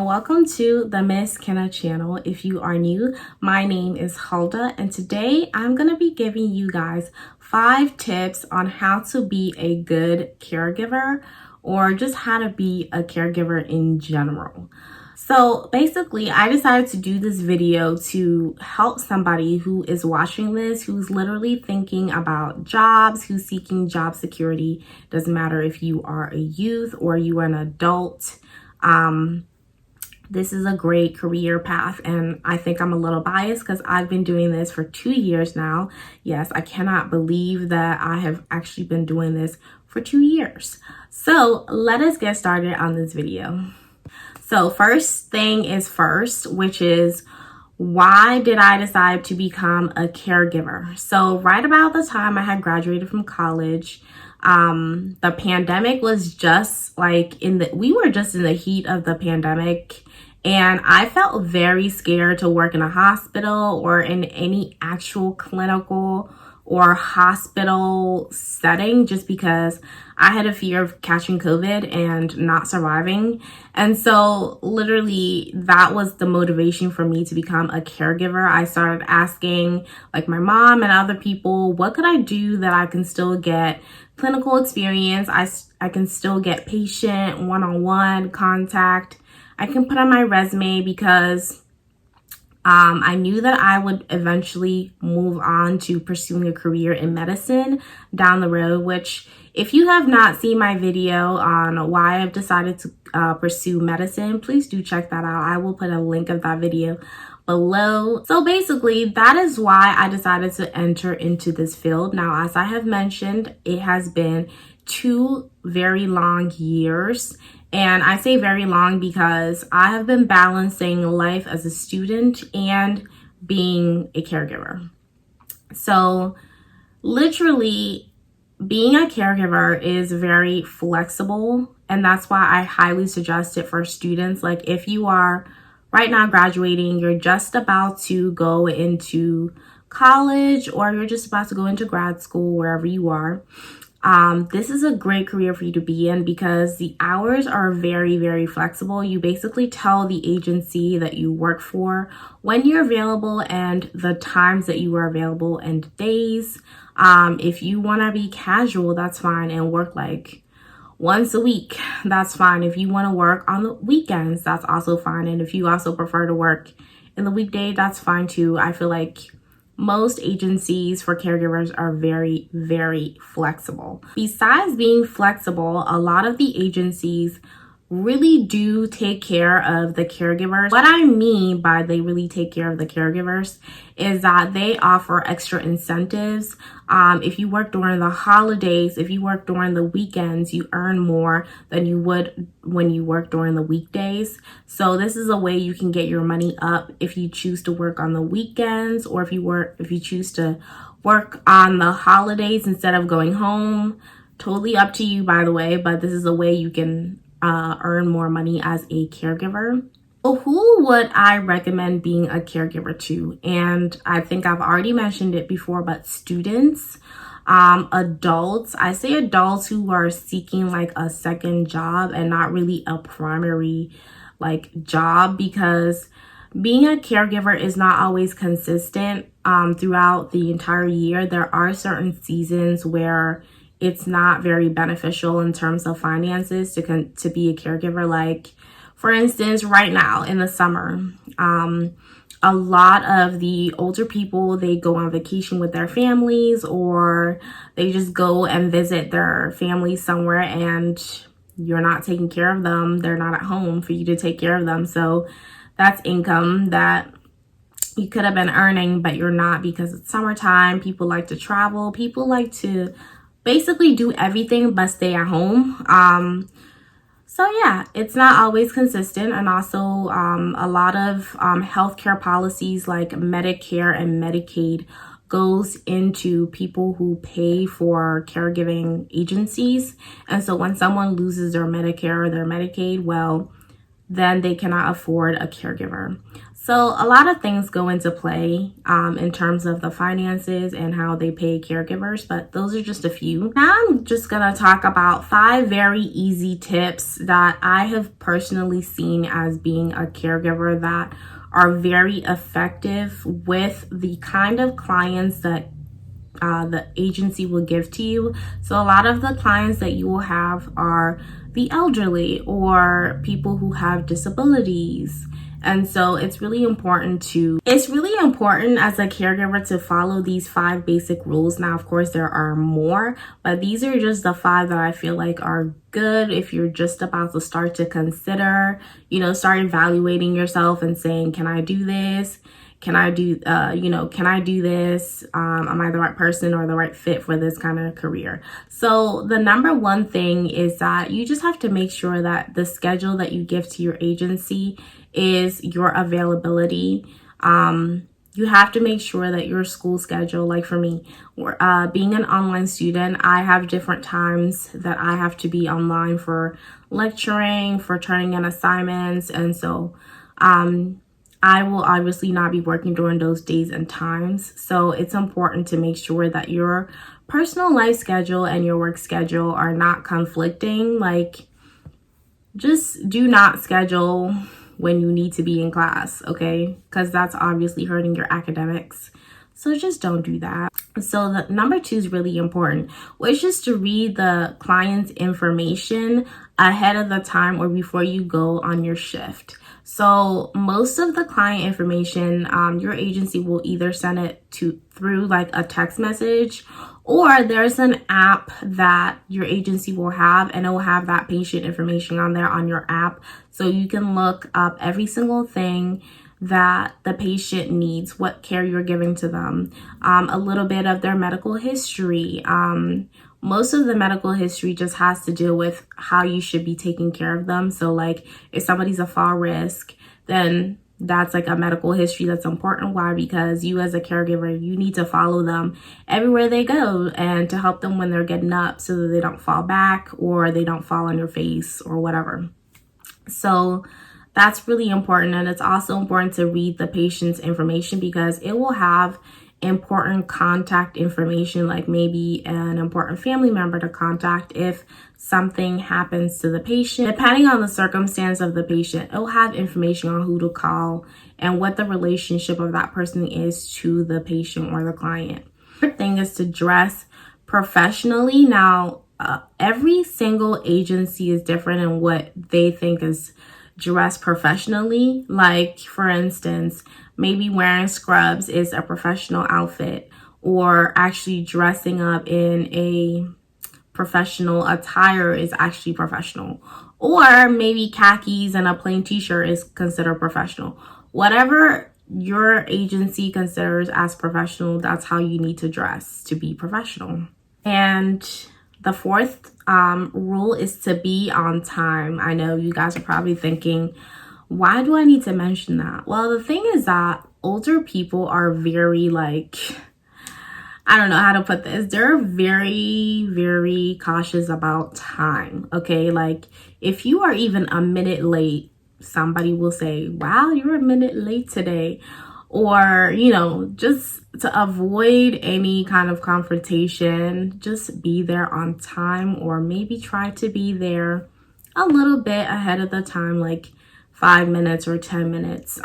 and welcome to the Miss Kena channel. If you are new, my name is Huldah, and today I'm going to be giving you guys 5 tips on how to be a good caregiver, or just how to be a caregiver in general. So basically, I decided to do this video to help somebody who is watching this, who's literally thinking about jobs, who's seeking job security. Doesn't matter if you are a youth or you are an adult. This is a great career path, and I think I'm a little biased because I've been doing this for 2 years now. Yes, I cannot believe that I have actually been doing this for 2 years. So let us get started on this video. So first thing is first, which is, why did I decide to become a caregiver? So right about the time I had graduated from college, the pandemic was just like we were just in the heat of the pandemic, and I felt very scared to work in a hospital or in any actual clinical or hospital setting, just because I had a fear of catching COVID and not surviving. And so literally that was the motivation for me to become a caregiver. I started asking like my mom and other people, what could I do that I can still get clinical experience? I can still get patient one-on-one contact. I can put on my resume, because I knew that I would eventually move on to pursuing a career in medicine down the road, which, if you have not seen my video on why I've decided to pursue medicine, please do check that out. I will put a link of that video below. So basically, that is why I decided to enter into this field. Now, as I have mentioned, it has been 2 very long years. And I say very long because I have been balancing life as a student and being a caregiver. So literally, being a caregiver is very flexible, and that's why I highly suggest it for students. Like, if you are right now graduating, you're just about to go into college, or you're just about to go into grad school, wherever you are, this is a great career for you to be in, because the hours are very, very flexible. You basically tell the agency that you work for when you're available and the times that you are available and days. If you want to be casual, that's fine, and work like once a week, that's fine. If you want to work on the weekends, that's also fine. And if you also prefer to work in the weekday, that's fine too. I feel like most agencies for caregivers are very, very flexible. Besides being flexible, a lot of the agencies really do take care of the caregivers. What I mean by they really take care of the caregivers is that they offer extra incentives. If you work during the holidays, if you work during the weekends, you earn more than you would when you work during the weekdays. So this is a way you can get your money up if you choose to work on the weekends, or if you choose to work on the holidays instead of going home. Totally up to you, by the way, but this is a way you can earn more money as a caregiver. So who would I recommend being a caregiver to? And I think I've already mentioned it before, but students, adults, I say adults who are seeking like a second job and not really a primary like job, because being a caregiver is not always consistent throughout the entire year. There are certain seasons where it's not very beneficial in terms of finances to be a caregiver. Like, for instance, right now in the summer, a lot of the older people, they go on vacation with their families, or they just go and visit their families somewhere, and you're not taking care of them. They're not at home for you to take care of them. So that's income that you could have been earning, but you're not, because it's summertime. People like to travel. People like to basically do everything but stay at home. So yeah, it's not always consistent. And also a lot of healthcare policies like Medicare and Medicaid goes into people who pay for caregiving agencies. And so when someone loses their Medicare or their Medicaid, well, then they cannot afford a caregiver. So a lot of things go into play in terms of the finances and how they pay caregivers, but those are just a few. Now I'm just gonna talk about 5 very easy tips that I have personally seen as being a caregiver that are very effective with the kind of clients that the agency will give to you. So a lot of the clients that you will have are the elderly or people who have disabilities. And so it's really important as a caregiver to follow these 5 basic rules. Now, of course, there are more, but these are just the 5 that I feel like are good if you're just about to start to consider, start evaluating yourself and saying, can I do this? Can I do this? Am I the right person or the right fit for this kind of career? So the number one thing is that you just have to make sure that the schedule that you give to your agency is your availability. You have to make sure that your school schedule, like for me, being an online student, I have different times that I have to be online for lecturing, for turning in assignments. And so, I will obviously not be working during those days and times. So it's important to make sure that your personal life schedule and your work schedule are not conflicting. Like, just do not schedule when you need to be in class, okay? Because that's obviously hurting your academics. So just don't do that. So the number 2 is really important, which is to read the client's information ahead of the time or before you go on your shift. So most of the client information, your agency will either send it through like a text message, or there's an app that your agency will have, and it will have that patient information on there on your app. So you can look up every single thing that the patient needs, what care you're giving to them, a little bit of their medical history. Most of the medical history just has to deal with how you should be taking care of them. So like if somebody's a fall risk, then that's like a medical history that's important. Why? Because you as a caregiver, you need to follow them everywhere they go and to help them when they're getting up so that they don't fall back or they don't fall on your face or whatever. So that's really important. And it's also important to read the patient's information because it will have important contact information, like maybe an important family member to contact if something happens to the patient. Depending on the circumstance of the patient, it will have information on who to call and what the relationship of that person is to the patient or the client. The third thing is to dress professionally. Now, every single agency is different in what they think is dress professionally. Like, for instance, maybe wearing scrubs is a professional outfit, or actually dressing up in a professional attire is actually professional, or maybe khakis and a plain t-shirt is considered professional. Whatever your agency considers as professional, that's how you need to dress to be professional. And the 4th rule is to be on time. I know you guys are probably thinking, why do I need to mention that? Well, the thing is that older people are very I don't know how to put this. They're very, very cautious about time, okay? Like if you are even a minute late, somebody will say, wow, you're a minute late today. Or, just to avoid any kind of confrontation, just be there on time, or maybe try to be there a little bit ahead of the time, like 5 minutes or 10 minutes.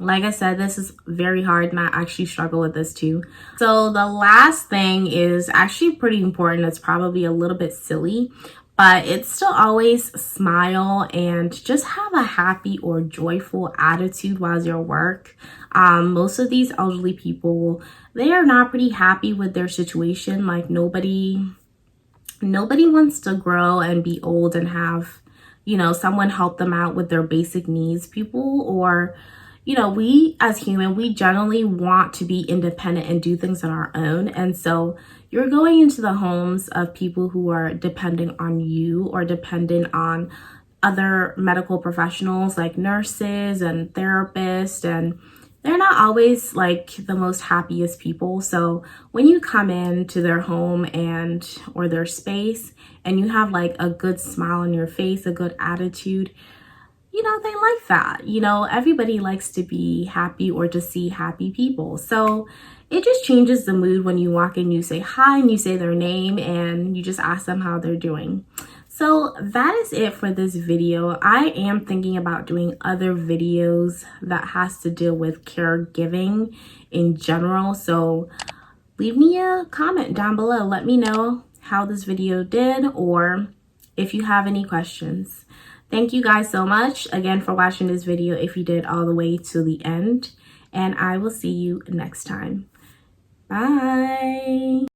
Like I said, this is very hard and I actually struggle with this too. So the last thing is actually pretty important. It's probably a little bit silly, but it's still always smile and just have a happy or joyful attitude while you're at work. Most of these elderly people, they are not pretty happy with their situation. Like nobody wants to grow and be old and have, someone help them out with their basic needs. People, or we as human, we generally want to be independent and do things on our own. And so you're going into the homes of people who are dependent on you or dependent on other medical professionals like nurses and therapists, and they're not always like the most happiest people. So when you come into their home or their space and you have like a good smile on your face, a good attitude, they like that. Everybody likes to be happy or to see happy people. So it just changes the mood when you walk in, you say hi and you say their name and you just ask them how they're doing. So that is it for this video. I am thinking about doing other videos that has to deal with caregiving in general. So leave me a comment down below. Let me know how this video did or if you have any questions. Thank you guys so much again for watching this video if you did all the way to the end. And I will see you next time. Bye.